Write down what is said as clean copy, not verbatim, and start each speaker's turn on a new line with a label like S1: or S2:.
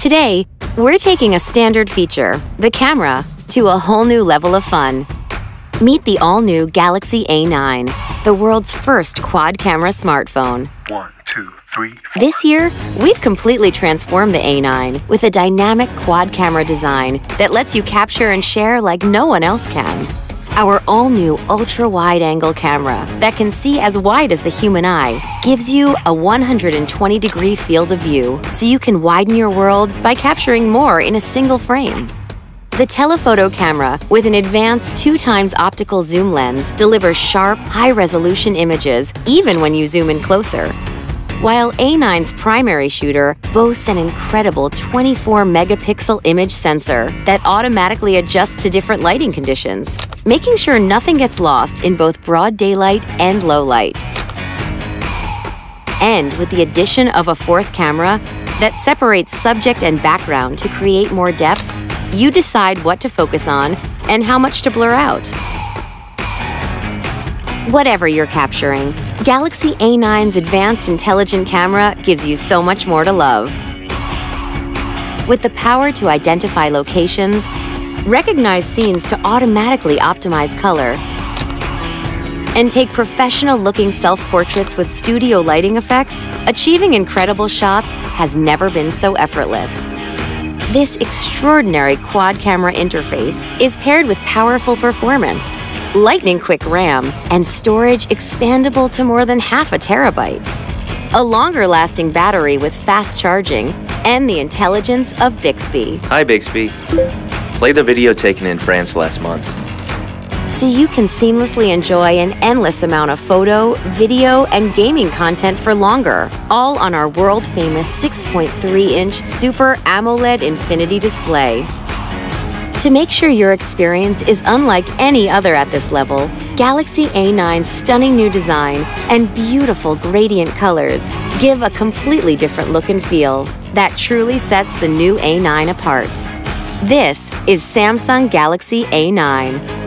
S1: Today, we're taking a standard feature, the camera, to a whole new level of fun. Meet the all-new Galaxy A9, the world's first quad-camera smartphone.
S2: 1, 2, 3, 4.
S1: This year, we've completely transformed the A9 with a dynamic quad-camera design that lets you capture and share like no one else can. Our all-new ultra-wide-angle camera that can see as wide as the human eye gives you a 120-degree field of view so you can widen your world by capturing more in a single frame. The telephoto camera, with an advanced 2x optical zoom lens, delivers sharp, high-resolution images even when you zoom in closer. While A9's primary shooter boasts an incredible 24-megapixel image sensor that automatically adjusts to different lighting conditions, making sure nothing gets lost in both broad daylight and low light. And with the addition of a fourth camera that separates subject and background to create more depth, you decide what to focus on and how much to blur out. Whatever you're capturing, Galaxy A9's advanced intelligent camera gives you so much more to love. With the power to identify locations, recognize scenes to automatically optimize color, and take professional-looking self-portraits with studio lighting effects, achieving incredible shots has never been so effortless. This extraordinary quad-camera interface is paired with powerful performance, lightning-quick RAM, and storage expandable to more than half a terabyte, a longer-lasting battery with fast charging, and the intelligence of Bixby.
S3: Hi, Bixby. Play the video taken in France last month.
S1: So you can seamlessly enjoy an endless amount of photo, video, and gaming content for longer, all on our world-famous 6.3-inch Super AMOLED Infinity display. To make sure your experience is unlike any other at this level, Galaxy A9's stunning new design and beautiful gradient colors give a completely different look and feel that truly sets the new A9 apart. This is Samsung Galaxy A9.